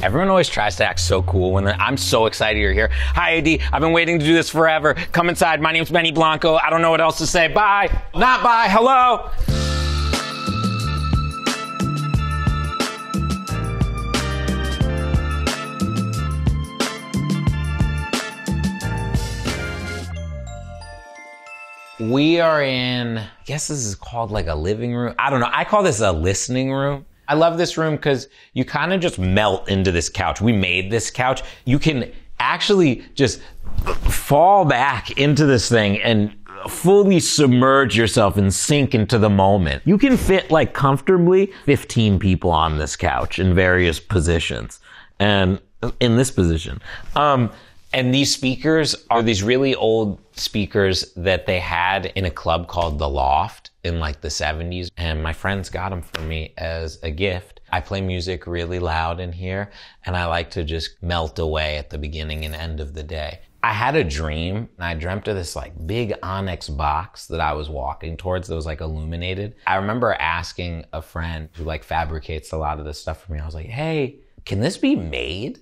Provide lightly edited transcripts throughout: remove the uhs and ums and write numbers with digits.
Everyone always tries to act so cool when I'm so excited you're here. Hi, AD. I've been waiting to do this forever. Come inside. My name's Benny Blanco. I don't know what else to say. Bye. Not bye. Hello. We are in, I guess this is called like a living room. I don't know. I call this a listening room. I love this room because you kind of just melt into this couch. We made this couch. You can actually just fall back into this thing and fully submerge yourself and sink into the moment. You can fit like comfortably 15 people on this couch in various positions and in this position. And these speakers are these really old speakers that they had in a club called The Loft in like the 70s. And my friends got them for me as a gift. I play music really loud in here and I like to just melt away at the beginning and end of the day. I had a dream and I dreamt of this like big onyx box that I was walking towards that was like illuminated. I remember asking a friend who like fabricates a lot of this stuff for me. I was like, hey, can this be made?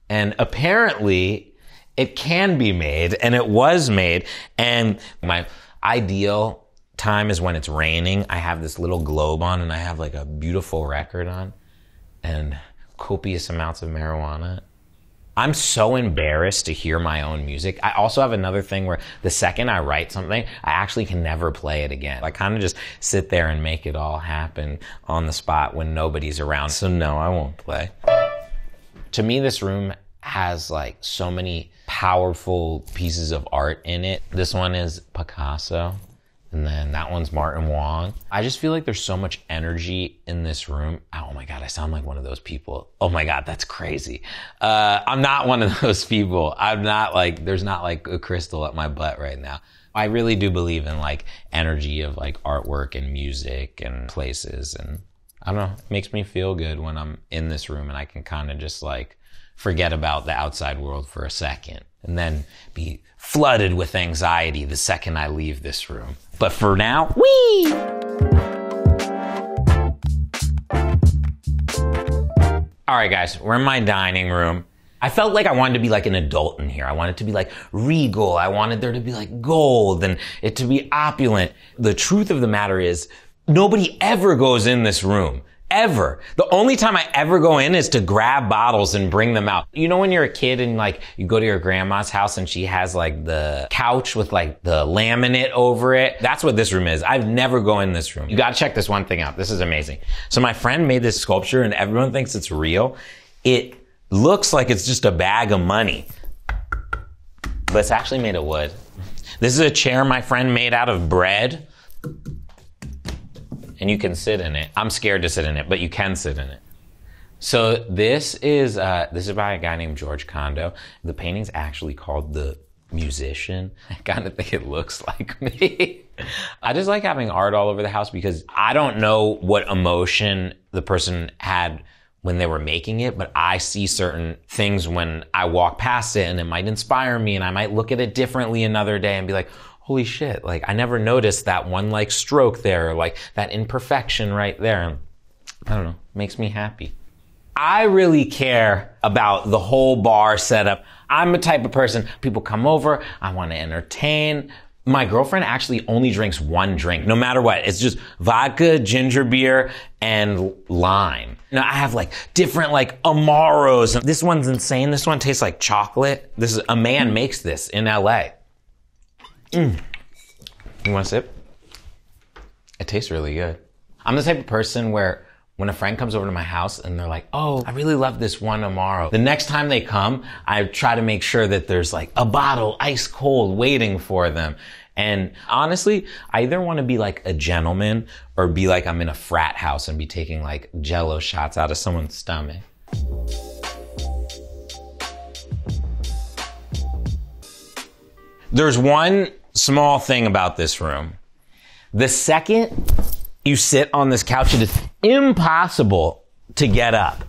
And apparently it can be made, and it was made. And my ideal time is when it's raining. I have this little globe on and I have like a beautiful record on and copious amounts of marijuana. I'm so embarrassed to hear my own music. I also have another thing where the second I write something, I actually can never play it again. I kind of just sit there and make it all happen on the spot when nobody's around. So no, I won't play. To me, this room has like so many powerful pieces of art in it. This one is Picasso, and then that one's Martin Wong. I just feel like there's so much energy in this room. Oh my God, I sound like one of those people. Oh my God, that's crazy. I'm not one of those people. I'm not like, there's not like a crystal up my butt right now. I really do believe in like energy of like artwork and music and places, and I don't know, it makes me feel good when I'm in this room and I can kind of just like forget about the outside world for a second and then be flooded with anxiety the second I leave this room. But for now, whee! All right, guys, we're in my dining room. I felt like I wanted to be like an adult in here. I wanted to be like regal. I wanted there to be like gold and it to be opulent. The truth of the matter is nobody ever goes in this room. Ever. The only time I ever go in is to grab bottles and bring them out. You know when you're a kid and like you go to your grandma's house and she has like the couch with like the laminate over it? That's what this room is. I've never go in this room. You gotta check this one thing out. This is amazing. So my friend made this sculpture and everyone thinks it's real. It looks like it's just a bag of money, but it's actually made of wood. This is a chair my friend made out of bread. And you can sit in it. I'm scared to sit in it, but you can sit in it. So this is by a guy named George Condo. The painting's actually called The Musician. I kind of think it looks like me. I just like having art all over the house because I don't know what emotion the person had when they were making it, but I see certain things when I walk past it and it might inspire me and I might look at it differently another day and be like, holy shit, like I never noticed that one like stroke there, or like that imperfection right there. I don't know, makes me happy. I really care about the whole bar setup. I'm the type of person, people come over, I want to entertain. My girlfriend actually only drinks one drink, no matter what. It's just vodka, ginger beer, and lime. Now I have like different like Amaros. This one's insane. This one tastes like chocolate. This is, a man makes this in LA. You want a sip? It tastes really good. I'm the type of person where when a friend comes over to my house and they're like, oh, I really love this one Amaro. The next time they come, I try to make sure that there's like a bottle ice cold waiting for them. And honestly, I either want to be like a gentleman or be like I'm in a frat house and be taking like Jello shots out of someone's stomach. There's one small thing about this room. The second you sit on this couch, it is impossible to get up.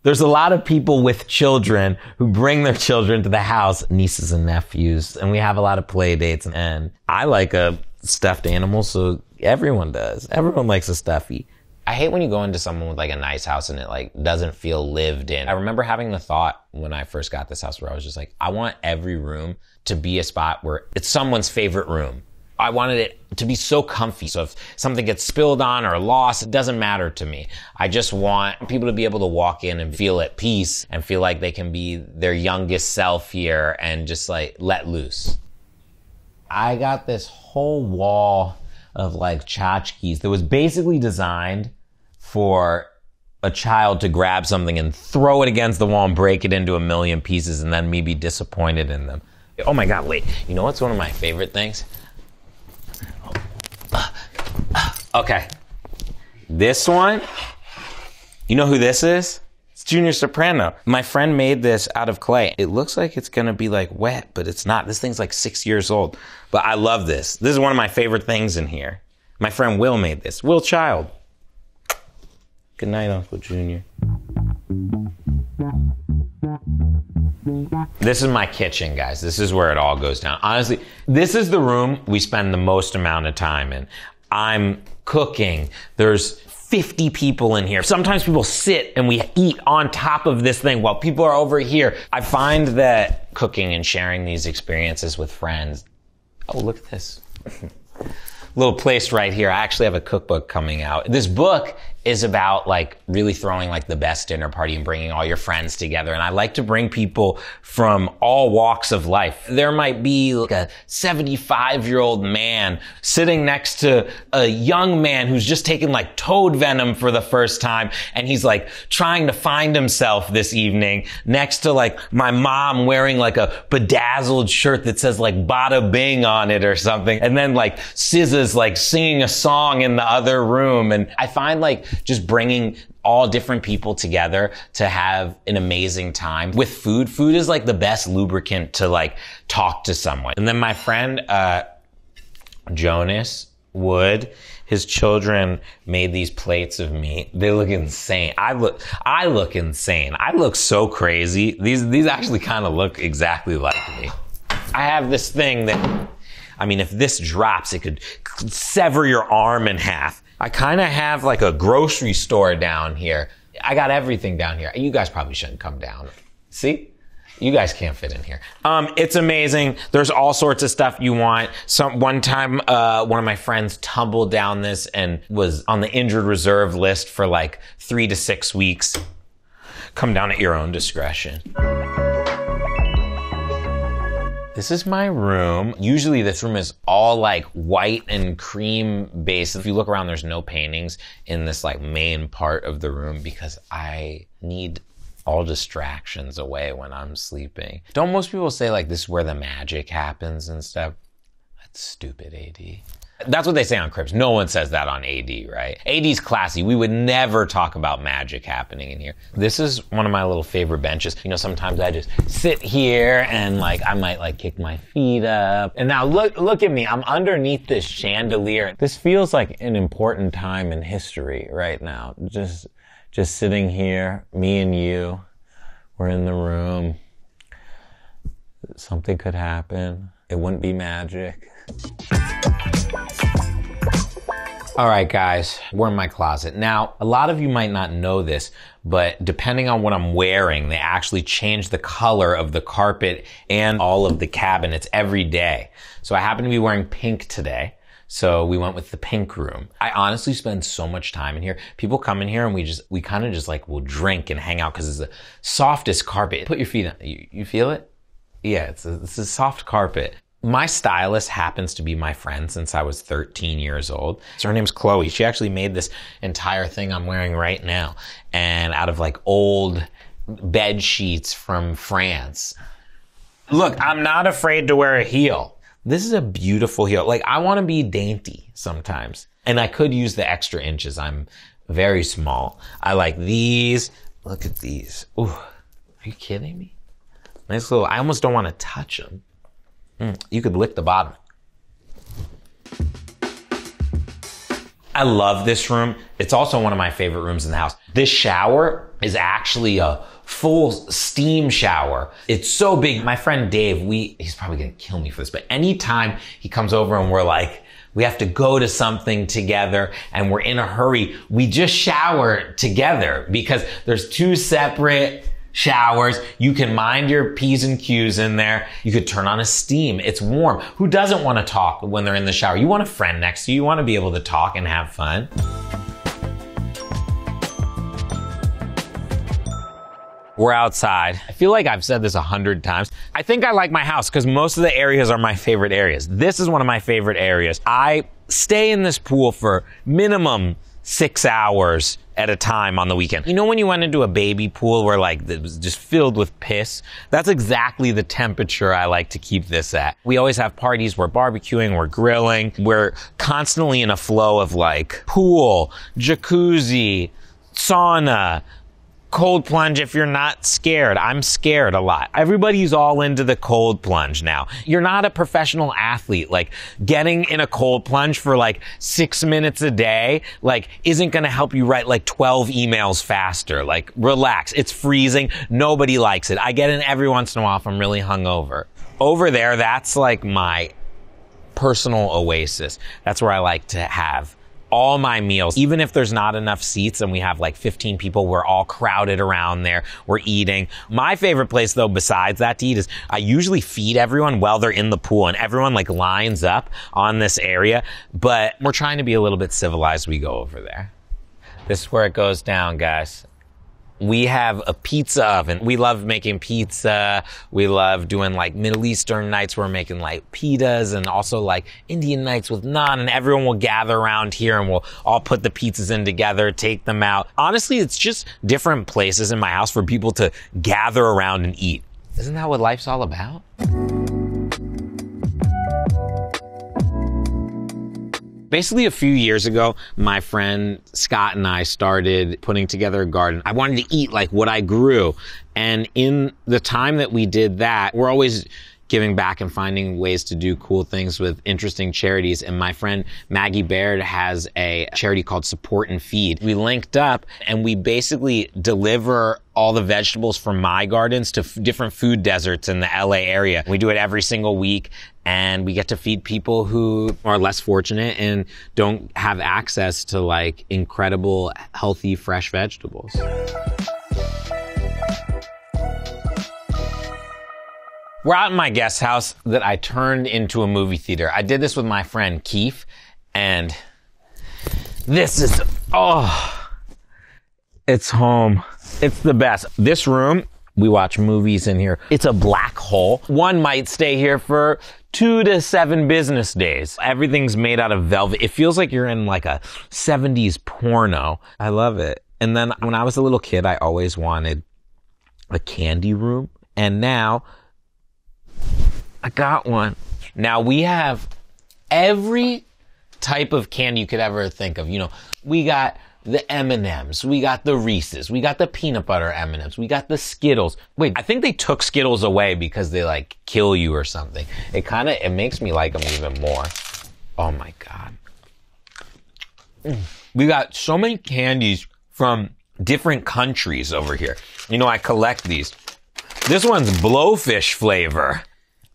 There's a lot of people with children who bring their children to the house, nieces and nephews, and we have a lot of play dates. And I like a stuffed animal, so everyone does. Everyone likes a stuffy. I hate when you go into someone with like a nice house and it like doesn't feel lived in. I remember having the thought when I first got this house where I was just like, I want every room to be a spot where it's someone's favorite room. I wanted it to be so comfy. So if something gets spilled on or lost, it doesn't matter to me. I just want people to be able to walk in and feel at peace and feel like they can be their youngest self here and just like let loose. I got this whole wall of like tchotchkes that was basically designed for a child to grab something and throw it against the wall and break it into a million pieces and then me be disappointed in them. Oh my God, wait. You know what's one of my favorite things? Okay. This one, you know who this is? It's Junior Soprano. My friend made this out of clay. It looks like it's gonna be like wet, but it's not. This thing's like 6 years old. But I love this. This is one of my favorite things in here. My friend Will made this. Will Child. Good night, Uncle Junior. This is my kitchen, guys. This is where it all goes down. Honestly, this is the room we spend the most amount of time in. I'm cooking. There's 50 people in here. Sometimes people sit and we eat on top of this thing while people are over here. I find that cooking and sharing these experiences with friends. Oh, look at this. Little place right here. I actually have a cookbook coming out. This book is about like really throwing like the best dinner party and bringing all your friends together. And I like to bring people from all walks of life. There might be like a 75-year-old man sitting next to a young man who's just taken like toad venom for the first time. And he's like trying to find himself this evening next to like my mom wearing like a bedazzled shirt that says like bada bing on it or something. And then like SZA's like singing a song in the other room. And I find like just bringing all different people together to have an amazing time with food. Food is like the best lubricant to like talk to someone. And then my friend, Jonas Wood, his children made these plates of meat. They look insane. I look insane. I look so crazy. These actually kind of look exactly like me. I have this thing that, I mean, if this drops, it could sever your arm in half. I kind of have like a grocery store down here. I got everything down here. You guys probably shouldn't come down. See? You guys can't fit in here. It's amazing. There's all sorts of stuff you want. One time, one of my friends tumbled down this and was on the injured reserve list for like 3 to 6 weeks. Come down at your own discretion. This is my room. Usually this room is all like white and cream based. If you look around, there's no paintings in this like main part of the room because I need all distractions away when I'm sleeping. Don't most people say like this is where the magic happens and stuff? That's stupid, AD. That's what they say on Crips. No one says that on AD, right? AD's classy. We would never talk about magic happening in here. This is one of my little favorite benches. You know, sometimes I just sit here and like, I might like kick my feet up. And now look at me. I'm underneath this chandelier. This feels like an important time in history right now. Just sitting here, me and you, we're in the room. Something could happen. It wouldn't be magic. All right, guys, we're in my closet. Now, a lot of you might not know this, but depending on what I'm wearing, they actually change the color of the carpet and all of the cabinets every day. So I happen to be wearing pink today. So we went with the pink room. I honestly spend so much time in here. People come in here and we kind of just like will drink and hang out because it's the softest carpet. Put your feet on. You feel it? Yeah, it's a soft carpet. My stylist happens to be my friend since I was 13 years old. So her name's Chloe. She actually made this entire thing I'm wearing right now. And out of like old bed sheets from France. Look, I'm not afraid to wear a heel. This is a beautiful heel. Like I want to be dainty sometimes. And I could use the extra inches. I'm very small. I like these. Look at these. Ooh, are you kidding me? Nice little, I almost don't want to touch them. You could lick the bottom. I love this room. It's also one of my favorite rooms in the house. This shower is actually a full steam shower. It's so big. My friend Dave, he's probably gonna kill me for this, but anytime he comes over and we're like we have to go to something together and we're in a hurry, we just shower together because there's 2 separate showers. You can mind your P's and Q's in there. You could turn on a steam. It's warm. Who doesn't want to talk when they're in the shower? You want a friend next to you. You want to be able to talk and have fun. We're outside. I feel like I've said this 100 times. I think I like my house because most of the areas are my favorite areas. This is one of my favorite areas. I stay in this pool for minimum 6 hours at a time on the weekend. You know when you went into a baby pool where like it was just filled with piss? That's exactly the temperature I like to keep this at. We always have parties, we're barbecuing, we're grilling. We're constantly in a flow of like pool, jacuzzi, sauna, cold plunge if you're not scared. I'm scared a lot. Everybody's all into the cold plunge now. You're not a professional athlete. Like getting in a cold plunge for like 6 minutes a day, like isn't gonna help you write like 12 emails faster. Like relax. It's freezing. Nobody likes it. I get in every once in a while if I'm really hungover. Over there, that's like my personal oasis. That's where I like to have all my meals. Even if there's not enough seats and we have like 15 people, we're all crowded around there, we're eating. My favorite place though, besides that to eat, is I usually feed everyone while they're in the pool and everyone like lines up on this area, but we're trying to be a little bit civilized. We go over there. This is where it goes down, guys. We have a pizza oven. We love making pizza. We love doing like Middle Eastern nights where we're making like pitas and also like Indian nights with naan, and everyone will gather around here and we'll all put the pizzas in together, take them out. Honestly, it's just different places in my house for people to gather around and eat. Isn't that what life's all about? Basically, a few years ago, my friend Scott and I started putting together a garden. I wanted to eat like what I grew. And in the time that we did that, we're always giving back and finding ways to do cool things with interesting charities. And my friend Maggie Baird has a charity called Support and Feed. We linked up and we basically deliver all the vegetables from my gardens to different food deserts in the LA area. We do it every single week and we get to feed people who are less fortunate and don't have access to like incredible, healthy, fresh vegetables. We're out in my guest house that I turned into a movie theater. I did this with my friend Keith, and this is, oh, it's home. It's the best. This room, we watch movies in here. It's a black hole. One might stay here for 2 to 7 business days. Everything's made out of velvet. It feels like you're in like a 70s porno. I love it. And then when I was a little kid, I always wanted a candy room. And now I got one. Now we have every type of candy you could ever think of. You know, we got the M&Ms, we got the Reese's, we got the peanut butter M&Ms, we got the Skittles. Wait, I think they took Skittles away because they like kill you or something. It makes me like them even more. Oh my God. We got so many candies from different countries over here. You know, I collect these. This one's blowfish flavor.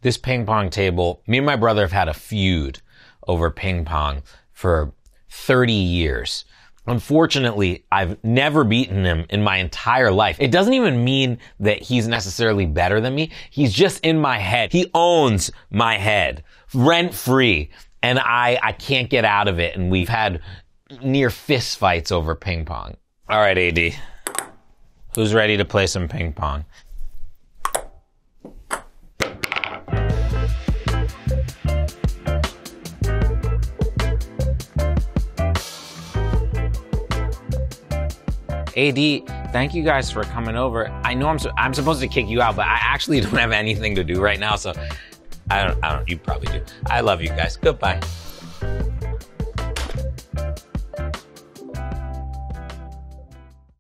This ping pong table, me and my brother have had a feud over ping pong for 30 years. Unfortunately, I've never beaten him in my entire life. It doesn't even mean that he's necessarily better than me. He's just in my head. He owns my head, rent free, and I can't get out of it. And we've had near fist fights over ping pong. All right, AD, who's ready to play some ping pong? AD, thank you guys for coming over. I know I'm supposed to kick you out, but I actually don't have anything to do right now, so I don't, you probably do. I love you guys. Goodbye.